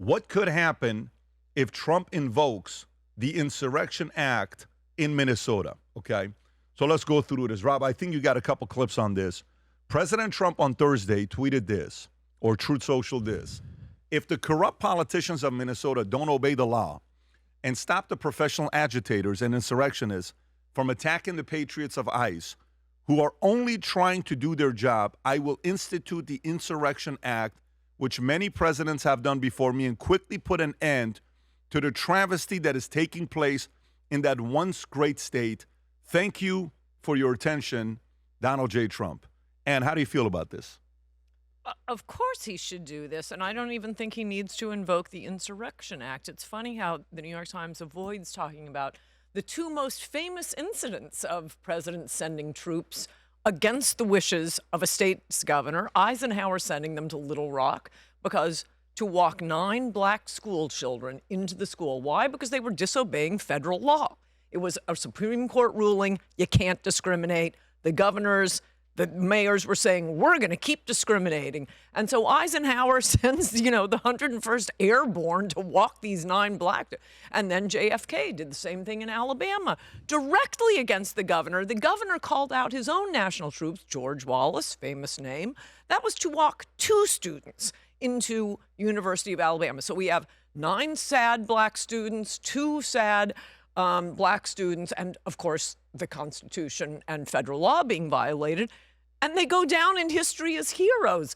what could happen if Trump invokes the Insurrection Act in Minnesota, okay? So let's go through this. Rob, I think you got a couple clips on this. President Trump on Thursday tweeted this, or Truth Social this. If the corrupt politicians of Minnesota don't obey the law and stop the professional agitators and insurrectionists from attacking the patriots of ICE, who are only trying to do their job, I will institute the Insurrection Act, which many presidents have done before me, and quickly put an end to the travesty that is taking place in that once great state. Thank you for your attention, Donald J. Trump. And how do you feel about this? Of course he should do this, and I don't even think he needs to invoke the Insurrection Act. It's funny how the New York Times avoids talking about the two most famous incidents of presidents sending troops against the wishes of a state's governor, Eisenhower sending them to Little Rock, because to walk 9 black school children into the school. Why? Because they were disobeying federal law. It was a Supreme Court ruling, you can't discriminate. The governors, the mayors were saying, we're going to keep discriminating. And so Eisenhower sends, the 101st Airborne to walk these 9 black. And then JFK did the same thing in Alabama, directly against the governor. The governor called out his own national troops, George Wallace, famous name. That was to walk 2 students into University of Alabama. So we have 9 sad black students, 2 sad black students, and of course, the Constitution and federal law being violated. And they go down in history as heroes.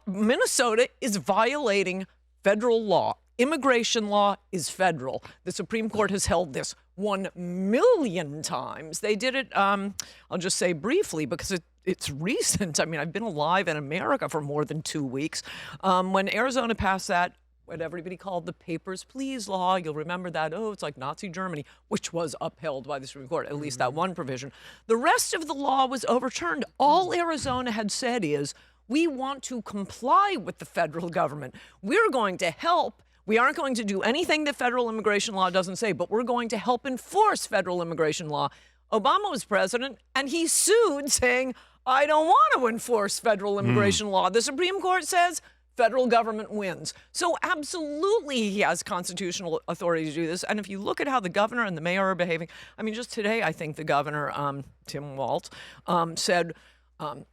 Minnesota is violating federal law. Immigration law is federal. The Supreme Court has held this 1,000,000 times. They did it, I'll just say briefly, because it's recent. I mean, I've been alive in America for more than 2 weeks. When Arizona passed that, what everybody called the Papers, Please law, you'll remember that, it's like Nazi Germany, which was upheld by the Supreme Court, at least that one provision. The rest of the law was overturned. All Arizona had said is, we want to comply with the federal government. We're going to help. We aren't going to do anything that federal immigration law doesn't say, but we're going to help enforce federal immigration law. Obama was president, and he sued saying, I don't want to enforce federal immigration law. The Supreme Court says federal government wins. So absolutely he has constitutional authority to do this. And if you look at how the governor and the mayor are behaving, I mean, just today, I think the governor, Tim Walz, said,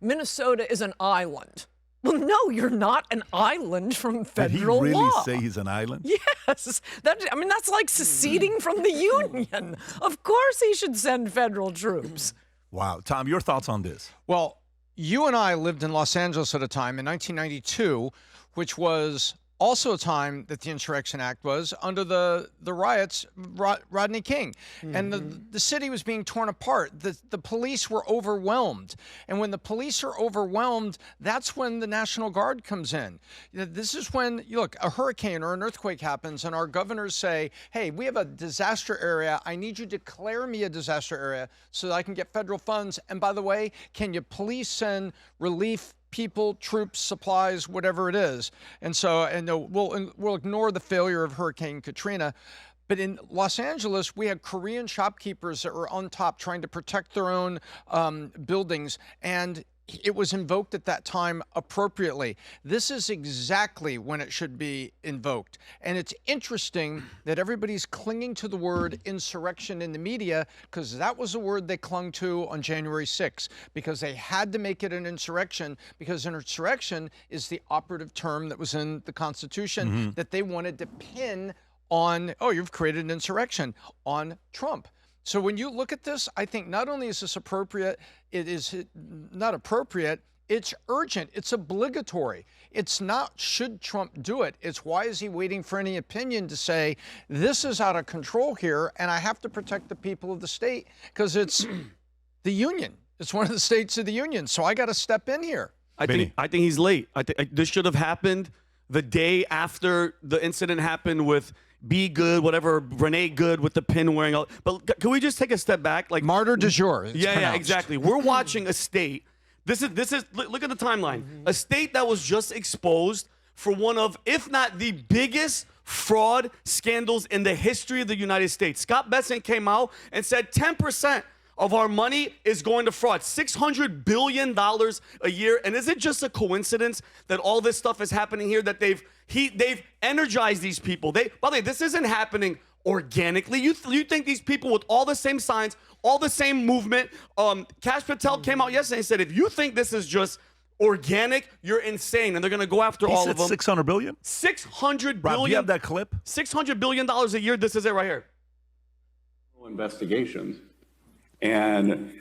Minnesota is an island. Well, no, you're not an island from federal law. Did he really say he's an island? Yes. That's like seceding from the Union. Of course he should send federal troops. Wow. Tom, your thoughts on this? Well, you and I lived in Los Angeles at a time in 1992, which was also a time that the Insurrection Act was under the riots, Rodney King. And the city was being torn apart. The police were overwhelmed. And when the police are overwhelmed, that's when the National Guard comes in. This is when, look, a hurricane or an earthquake happens and our governors say, hey, we have a disaster area. I need you to declare me a disaster area so that I can get federal funds. And by the way, can you please send relief people, troops, supplies, whatever it is. And so, we'll ignore the failure of Hurricane Katrina. But in Los Angeles, we had Korean shopkeepers that were on top trying to protect their own buildings. And it was invoked at that time appropriately. This is exactly when it should be invoked. And it's interesting that everybody's clinging to the word insurrection in the media, because that was a word they clung to on January 6th, because they had to make it an insurrection, because an insurrection is the operative term that was in the Constitution that they wanted to pin on, you've created an insurrection, on Trump. So when you look at this, I think not only is this appropriate, it is not appropriate, it's urgent, it's obligatory. It's not should Trump do it, it's why is he waiting for any opinion to say, this is out of control here and I have to protect the people of the state because it's the union. It's one of the states of the union, so I got to step in here. I think he's late. This should have happened the day after the incident happened with Be Good, whatever, Renee Good with the pin wearing. But can we just take a step back? Like martyr du jour. Yeah, exactly. We're watching a state. This is. Look at the timeline. A state that was just exposed for one of, if not the biggest fraud scandals in the history of the United States. Scott Bessent came out and said 10% of our money is going to fraud. $600 billion a year. And is it just a coincidence that all this stuff is happening here, that they've energized these people? By the way, this isn't happening organically. You think these people with all the same signs, all the same movement, Kash Patel came out yesterday and said, if you think this is just organic, you're insane, and they're going to go after all of them. $600 billion? $600 billion. Rob, do you have that clip? $600 billion a year. This is it right here. Investigations, and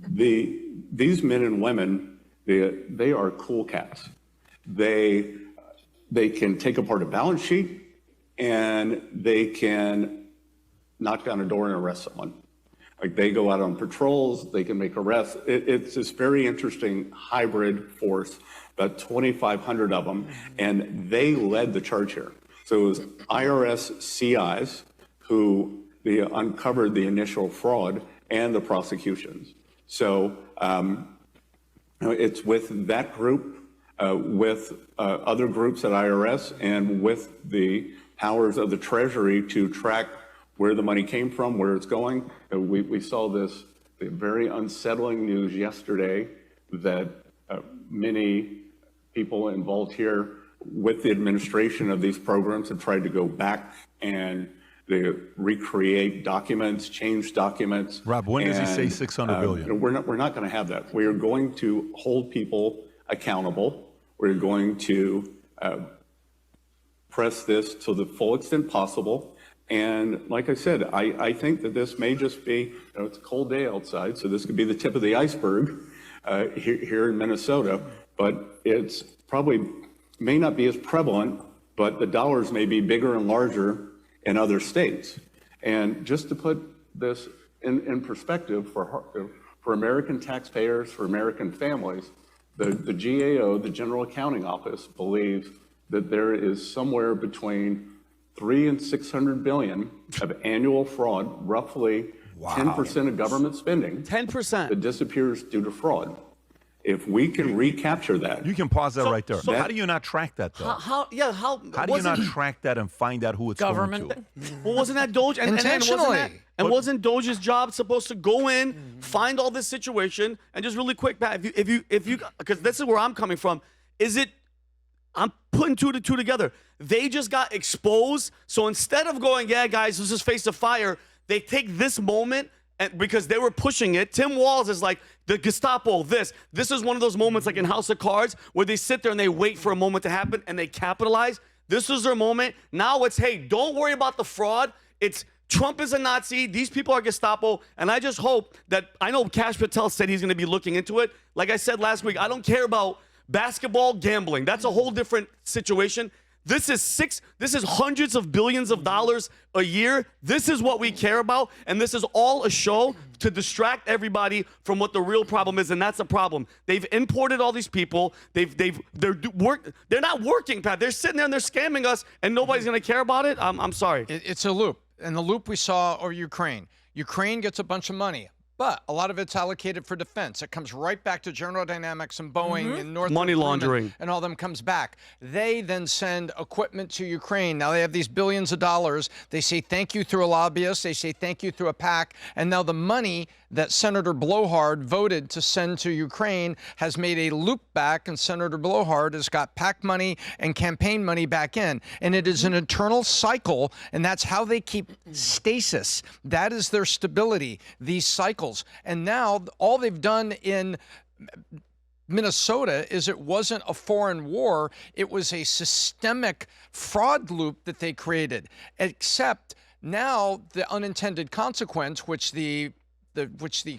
these men and women, they are cool cats. They can take apart a balance sheet, and they can knock down a door and arrest someone. Like, they go out on patrols, they can make arrests. It's this very interesting hybrid force, about 2,500 of them, and they led the charge here. So it was IRS CIs who uncovered the initial fraud and the prosecutions. So it's with that group, with other groups at IRS, and with the powers of the Treasury to track where the money came from, where it's going. We saw this very unsettling news yesterday that many people involved here with the administration of these programs have tried to go back and they recreate documents, change documents. Rob, when does he say 600 billion? We're not going to have that. We are going to hold people accountable. We're going to press this to the full extent possible. And like I said, I think that this may just be, it's a cold day outside, so this could be the tip of the iceberg here in Minnesota, but it's probably may not be as prevalent, but the dollars may be bigger and larger in other states. And just to put this in perspective for American taxpayers, for American families, the GAO, the General Accounting Office, believes that there is somewhere between 300 and 600 billion of annual fraud, roughly 10% of government spending. 10%. That disappears due to fraud. If we can recapture that. You can pause that right there. so how do you not track that, though? How do you not track that and find out who it's Government. going to? Well, wasn't that Doge? Intentionally. Wasn't Doge's job supposed to go in, find all this situation, and just really quick, Pat, if you, because this is where I'm coming from, I'm putting two together. They just got exposed. So instead of going, yeah, guys, let's just face the fire, they take this moment, and because they were pushing it. Tim Walz is like, the Gestapo, this is one of those moments like in House of Cards where they sit there and they wait for a moment to happen and they capitalize. This is their moment. Now it's, hey, don't worry about the fraud. It's Trump is a Nazi. These people are Gestapo. And I just hope that, I know Kash Patel said he's going to be looking into it. Like I said last week, I don't care about basketball gambling. That's a whole different situation. This is hundreds of billions of dollars a year. This is what we care about, and this is all a show to distract everybody from what the real problem is, and that's the problem. They've imported all these people. They're not working, Pat. They're sitting there and they're scamming us, and nobody's gonna care about it. I'm sorry. It's a loop, and the loop we saw over Ukraine. Ukraine gets a bunch of money, but a lot of it's allocated for defense. It comes right back to General Dynamics and Boeing and Northrop Money Grumman, laundering. and all them comes back. They then send equipment to Ukraine. Now they have these billions of dollars. They say thank you through a lobbyist. They say thank you through a PAC. And now the money that Senator Blowhard voted to send to Ukraine has made a loop back, and Senator Blowhard has got PAC money and campaign money back in. And it is an eternal cycle, and that's how they keep stasis. That is their stability, these cycles. And now all they've done in Minnesota is it wasn't a foreign war, it was a systemic fraud loop that they created. Except now the unintended consequence, which the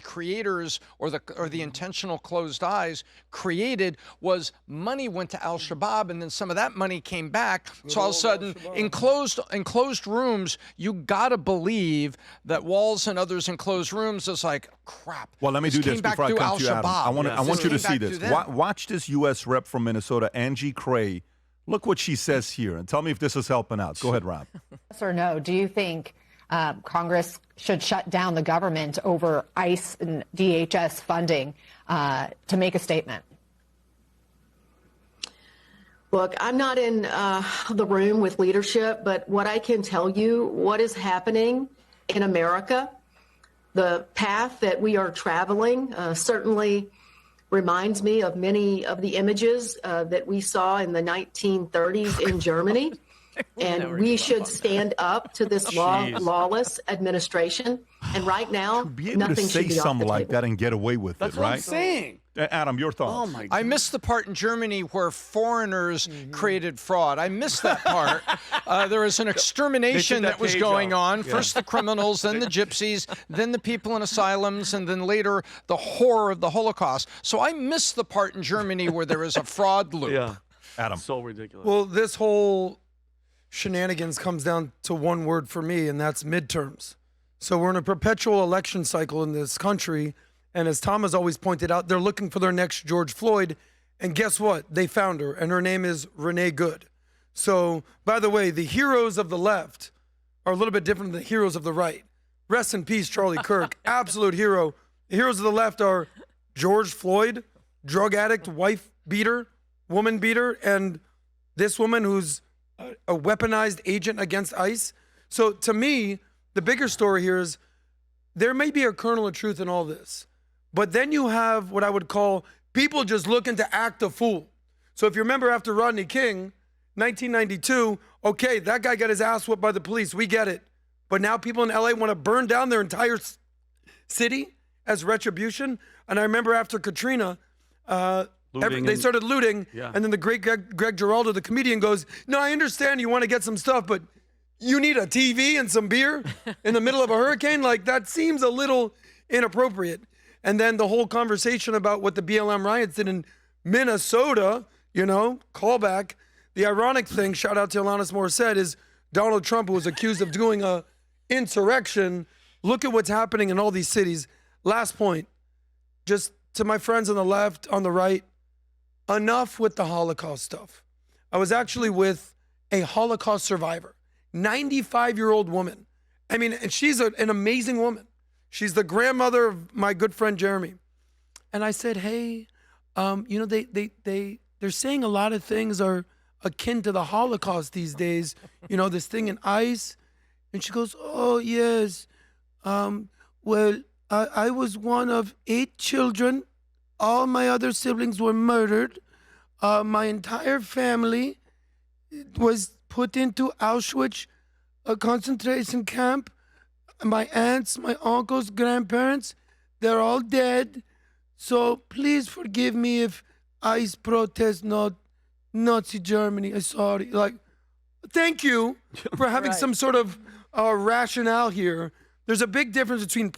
creators or the intentional closed eyes created, was money went to Al-Shabaab, and then some of that money came back. So all of a sudden, in closed rooms, you gotta believe that Walls and others in closed rooms is like, crap. Well, let me do this before I come to you, Adam. I want you to see this. Watch this U.S. rep from Minnesota, Angie Cray. Look what she says here, and tell me if this is helping out. Go ahead, Rob. Yes or no? Do you think Congress should shut down the government over ICE and DHS funding to make a statement? Look, I'm not in the room with leadership, but what I can tell you, what is happening in America, the path that we are traveling certainly reminds me of many of the images that we saw in the 1930s in Germany. And we should stand up to this lawless administration. And right now, To be able to nothing say should be off the something like table. that and get away with That's it, what I'm right? saying. Adam, your thoughts? Oh my I God. missed the part in Germany where foreigners created fraud. I missed that part. There was an extermination that that was page going out. on. First the criminals, then the gypsies, then the people in asylums, and then later the horror of the Holocaust. So I missed the part in Germany where there was a fraud loop. Yeah. Adam. So ridiculous. Well, this whole shenanigans comes down to one word for me, and that's midterms. So we're in a perpetual election cycle in this country. And as Tom has always pointed out, they're looking for their next George Floyd. And guess what? They found her, and her name is Renee Good. So, by the way, the heroes of the left are a little bit different than the heroes of the right. Rest in peace, Charlie Kirk, absolute hero. The heroes of the left are George Floyd, drug addict, wife beater, woman beater, and this woman who's a weaponized agent against ICE. So to me, the bigger story here is there may be a kernel of truth in all this, but then you have what I would call people just looking to act a fool. So if you remember after Rodney King, 1992, okay, that guy got his ass whipped by the police. We get it. But now people in LA want to burn down their entire city as retribution. And I remember after Katrina, they started looting. Yeah. And then the great Greg Giraldo, the comedian, goes, no, I understand you want to get some stuff, but you need a TV and some beer in the middle of a hurricane? Like, that seems a little inappropriate. And then the whole conversation about what the BLM riots did in Minnesota, callback. The ironic thing, shout out to Alanis Morissette, is Donald Trump, who was accused of doing a insurrection. Look at what's happening in all these cities. Last point, just to my friends on the left, on the right, enough with the Holocaust stuff. I was actually with a Holocaust survivor, 95-year-old woman. I mean, and she's an amazing woman. She's the grandmother of my good friend Jeremy. And I said, hey, they're saying a lot of things are akin to the Holocaust these days. This thing in ICE. And she goes, oh, yes. Well, I was one of 8 children. All my other siblings were murdered. My entire family was put into Auschwitz, a concentration camp. My aunts, my uncles, grandparents, they're all dead. So please forgive me if ICE protest not Nazi Germany. I'm sorry. Thank you for having some sort of rationale here. There's a big difference between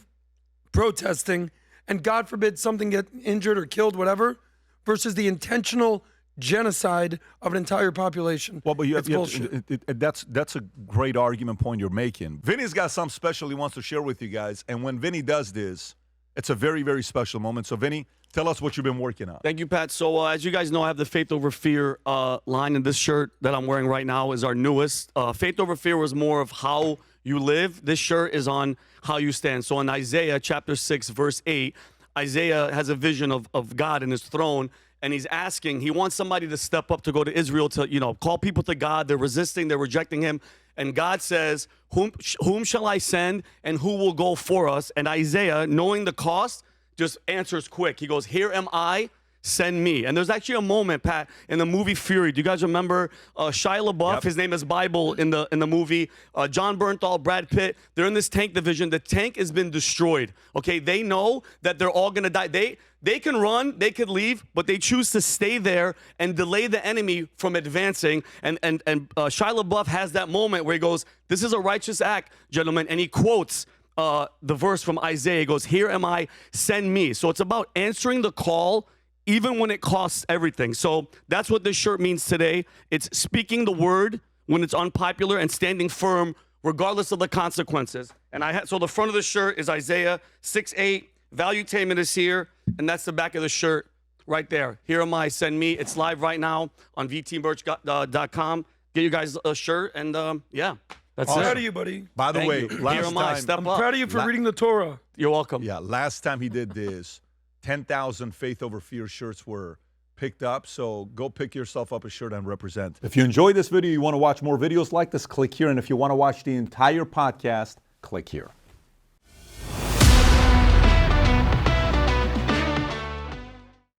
protesting and, God forbid, something get injured or killed, whatever, versus the intentional genocide of an entire population. Well, but bullshit. That's a great argument point you're making. Vinny's got something special he wants to share with you guys, and when Vinny does this, it's a very, very special moment. So, Vinny, tell us what you've been working on. Thank you, Pat. So, as you guys know, I have the Faith Over Fear line, and this shirt that I'm wearing right now is our newest. Faith Over Fear was more of how you live. This shirt is on how you stand. So, in Isaiah chapter 6, verse 8, Isaiah has a vision of God and his throne, and he's asking, he wants somebody to step up to go to Israel to, call people to God. They're resisting, they're rejecting him. And God says, whom shall I send and who will go for us? And Isaiah, knowing the cost, just answers quick. He goes, here am I, send me. And there's actually a moment, Pat, in the movie Fury. Do you guys remember Shia LaBeouf? Yep. His name is Bible in the movie. John Bernthal, Brad Pitt. They're in this tank division. The tank has been destroyed. Okay, they know that they're all gonna die. They can run, they could leave, but they choose to stay there and delay the enemy from advancing. And Shia LaBeouf has that moment where he goes, "This is a righteous act, gentlemen," and he quotes the verse from Isaiah. He goes, "Here am I, send me." So it's about answering the call, even when it costs everything. So that's what this shirt means today. It's speaking the word when it's unpopular and standing firm regardless of the consequences. And so the front of the shirt is Isaiah 6:8. Valuetainment is here, and that's the back of the shirt right there. Here am I, send me. It's live right now on vtmerch.com. Get you guys a shirt, and yeah, that's I'm it. proud of you, buddy. By the Thank way, you. Here last am I, time, step I'm up. proud of you for reading the Torah. You're welcome. Yeah, last time he did this, 10,000 Faith Over Fear shirts were picked up. So go pick yourself up a shirt and represent. If you enjoyed this video, you want to watch more videos like this, click here. And if you want to watch the entire podcast, click here.